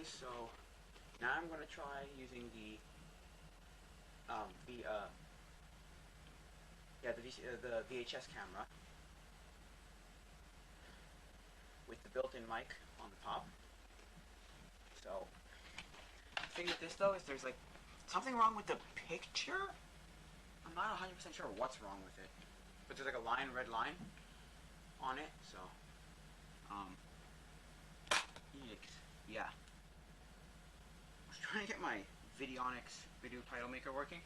guys, so now I'm going to try using the VHS camera with the built-in mic on the top. So the thing with this though is there's like something wrong with the picture. I'm not 100% sure what's wrong with it, but there's like a red line on it. So yeah. I was trying to get my Videonics video title maker working.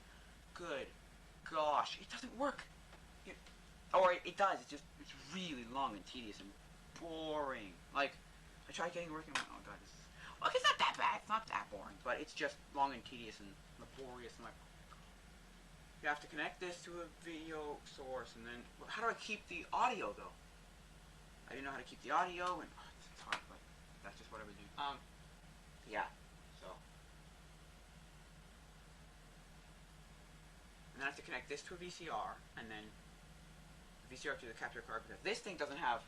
Good gosh, it doesn't work. It does. It's really long and tedious and boring. Like, I tried getting it working. Oh god, this is. Well, it's not that bad. It's not that boring, but it's just long and tedious and laborious. And like, you have to connect this to a video source, and then how do I keep the audio though? I didn't know how to keep the audio, and it's hard, but that's just what I would do. Yeah. So. And then I have to connect this to a VCR, and then the VCR to the capture card, because this thing doesn't have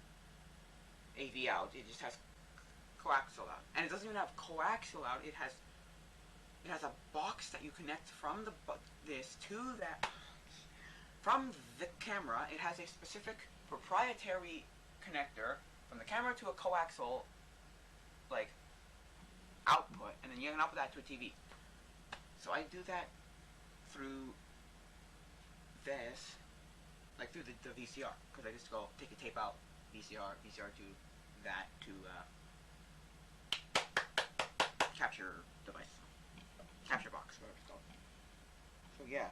AV out, it just has coaxial out. And it doesn't even have coaxial out, it has a box that you connect from this to that, from the camera. It has a specific proprietary connector from the camera to a coaxial, like, output, and then you can output that to a TV. So I do that through this, like through the VCR, because I just go take a tape out, VCR to that, to capture device, capture box, whatever it's called. So yeah,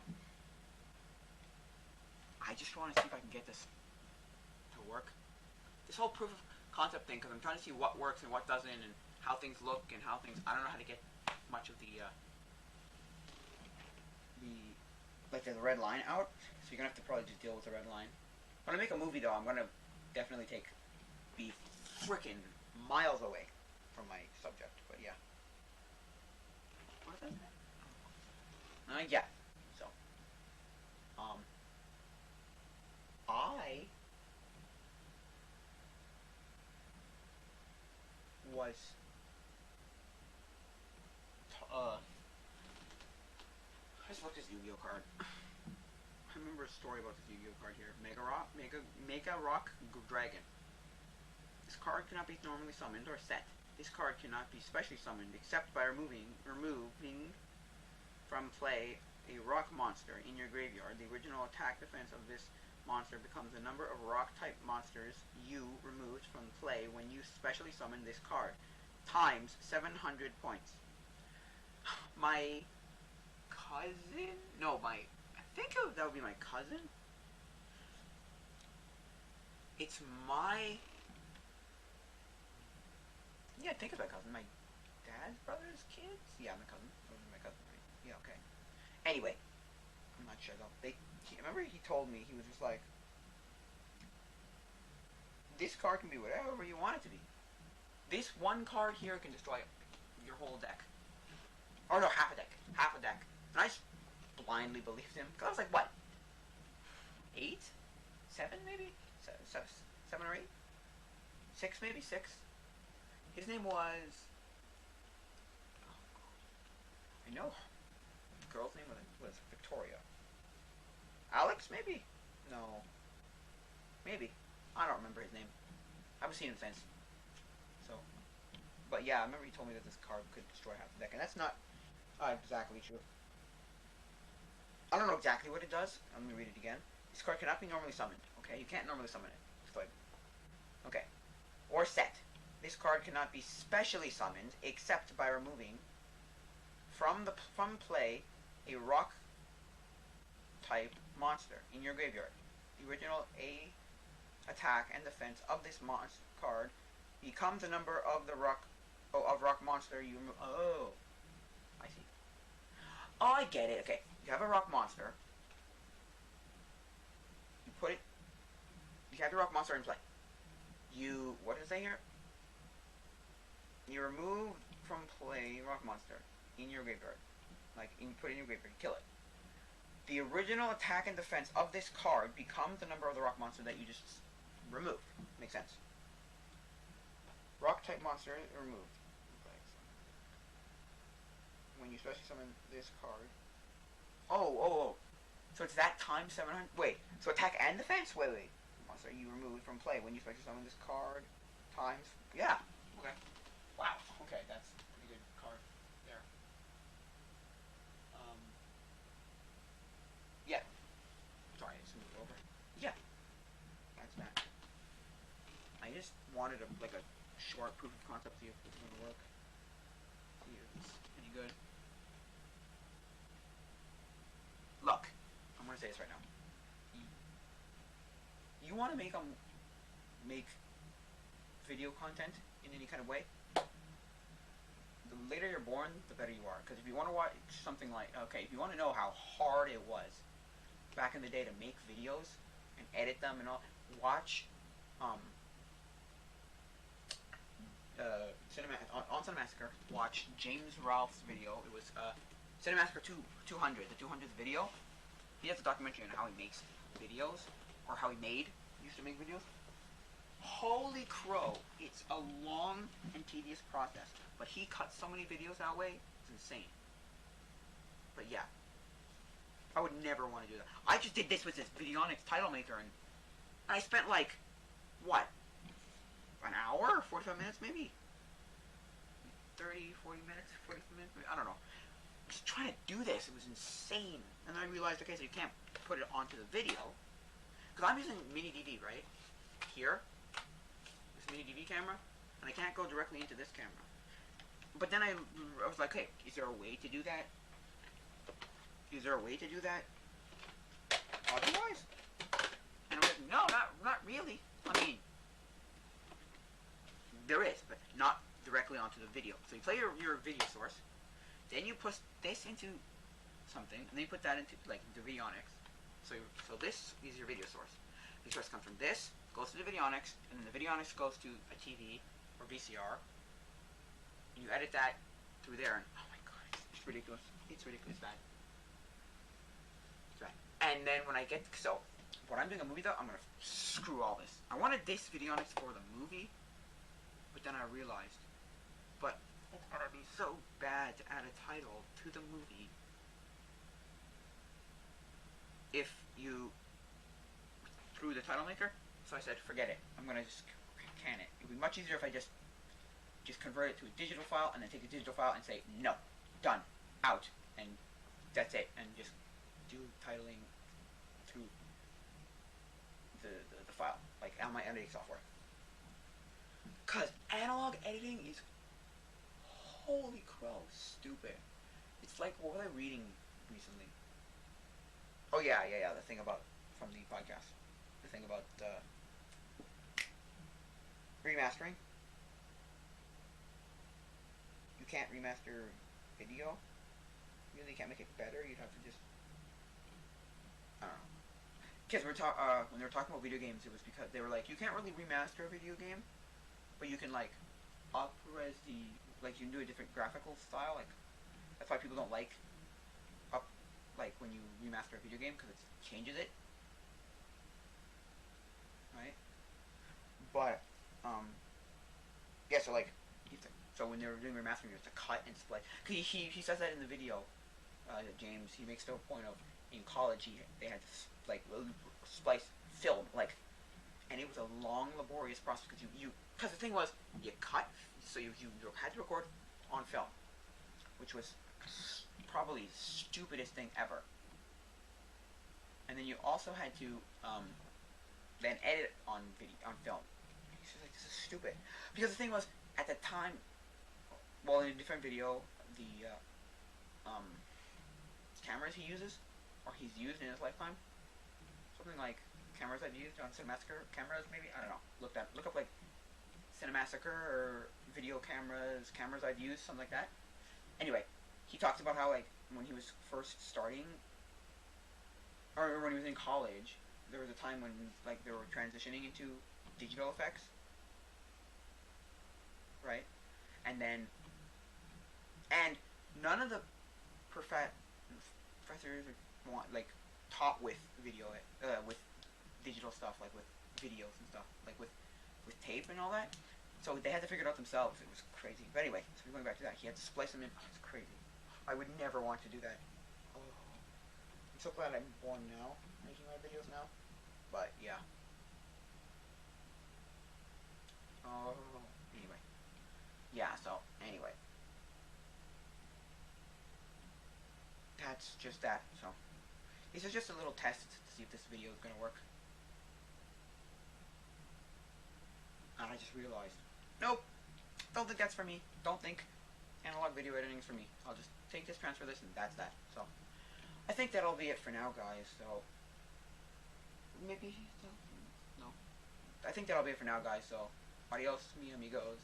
I just want to see if I can get this to work. This whole proof of concept thing, because I'm trying to see what works and what doesn't, and how things look and how things. I don't know how to get much of the red line out, so you're gonna have to probably just deal with the red line. When I make a movie though, I'm gonna definitely be frickin' miles away from my subject, but yeah. What is that? Yeah. So, I was I just looked at this Yu-Gi-Oh card. I remember a story about this Yu-Gi-Oh card here. Mega Rock Dragon. This card cannot be normally summoned or set. This card cannot be specially summoned except by removing from play a rock monster in your graveyard. The original attack defense of this monster becomes the number of rock type monsters you removed from play when you specially summon this card, times 700 points. My cousin? No, I think that would be my cousin. It's my... Yeah, I think it's my cousin. My dad's brother's kids? Yeah, my cousin. That would be my cousin, right? Yeah, okay. Anyway, I'm not sure though. Remember he told me, he was just like, this card can be whatever you want it to be. This one card here can destroy your whole deck. Or no, half a deck. Half a deck. And I just blindly believed him. Because I was like, what? 8? 7 maybe? 7 or 8? 6 maybe? 6? His name was... I know. The girl's name was Victoria. Alex, maybe? No. Maybe. I don't remember his name. I haven't seen him since. So... But yeah, I remember he told me that this card could destroy half the deck. And that's not exactly true. I don't know exactly what it does. Let me read it again. This card cannot be normally summoned. Okay, you can't normally summon it. Just like, okay. Or set. This card cannot be specially summoned except by removing from play a rock type monster in your graveyard. The original attack and defense of this card becomes the number of the rock monster you remove. Oh, I see. Oh, I get it. Okay, you have a rock monster. You have your rock monster in play. What did it say here? You remove from play rock monster in your graveyard. You put it in your graveyard, you kill it. The original attack and defense of this card becomes the number of the rock monster that you just removed. Makes sense. Rock type monster removed. when you special summon this card. Oh. So it's that times 700. Wait. So attack and defense. Wait. Monster you remove from play when you special summon this card times. Yeah. Okay. Wow. Okay, that's a pretty good card there. Yeah. Sorry, I just moved over. Yeah. That's that. I just wanted a short proof of concept to see if it's gonna work. See if it's any good. Look, I'm gonna say this right now. You want to make video content in any kind of way. The later you're born, the better you are. Because if you want to watch something like, if you want to know how hard it was back in the day to make videos and edit them and all, watch on Cinemassacre. Watch James Ralph's video. It was Cinemassacre 200, the 200th video. He has a documentary on how he makes videos, or how he used to make videos. Holy crow, it's a long and tedious process, but he cuts so many videos that way, it's insane. But yeah, I would never want to do that. I just did this with this Videonics title maker, and I spent like, what, an hour, 45 minutes maybe? 30, 40 minutes, 45 minutes, maybe? I don't know. Just trying to do this, it was insane. And then I realized, okay, so you can't put it onto the video, because I'm using mini DV, right? Here, this mini DV camera, and I can't go directly into this camera. But then I was like, hey, is there a way to do that? Is there a way to do that otherwise? And I was like, no, not really. I mean, there is, but not directly onto the video. So you play your video source, then you put this into something, and then you put that into into Videonics. So this is your video source. The source comes from this, goes to the Videonics, and then the Videonics goes to a TV or VCR. And you edit that through there, and oh my god, it's ridiculous. It's ridiculous bad. It's bad. And then when I get when I'm doing a movie though, I'm gonna screw all this. I wanted this Videonics for the movie, but then I realized, but it's gonna be so bad to add a title to the movie if you through the title maker. So I said, forget it. I'm gonna just can it. It'd be much easier if I just convert it to a digital file, and then take the digital file and say no, done, out, and that's it, and just do titling through the file, like on my editing software. Cause analog editing is, holy crow, stupid. It's like, what was I reading recently? Oh yeah, the thing about, from the podcast, the thing about remastering. You can't remaster video. You really can't make it better. You'd have to just, I don't know. Because when they were talking about video games, it was because they were like, you can't really remaster a video game, but you can up-res you can do a different graphical style. That's why people don't like when you remaster a video game, because it changes it, right? But yeah, so when they were doing remastering, you have to cut and splice. He says that in the video. James, he makes no point of, in college they had to splice film, and it was a long, laborious process, because the thing was, you cut, so you had to record on film, which was probably the stupidest thing ever. And then you also had to then edit on film. He's just like, this is stupid. Because the thing was, at the time, well, in a different video, the cameras he uses, or he's used in his lifetime, something like cameras I've used on Cinemassacre cameras, maybe, I don't know, look up Cinemassacre or video cameras I've used, something like that. Anyway, he talks about how when he was first starting, or when he was in college, there was a time when they were transitioning into digital effects, right? And none of the professors taught with video with digital stuff, with videos and stuff, with tape and all that. So they had to figure it out themselves. It was crazy. But anyway, so going back to that, he had to splice them in. Oh, it's crazy. I would never want to do that. Oh, I'm so glad I'm born now, making my videos now. But yeah. Oh, anyway. Yeah, so, anyway. That's just that, so. This is just a little test to see if this video is going to work. And I just realized, nope, don't think that's for me. Don't think analog video editing is for me. I'll just take this, transfer this, and that's that. So, I think that'll be it for now, guys. So, maybe, no. I think that'll be it for now, guys. So, adios, mi amigos.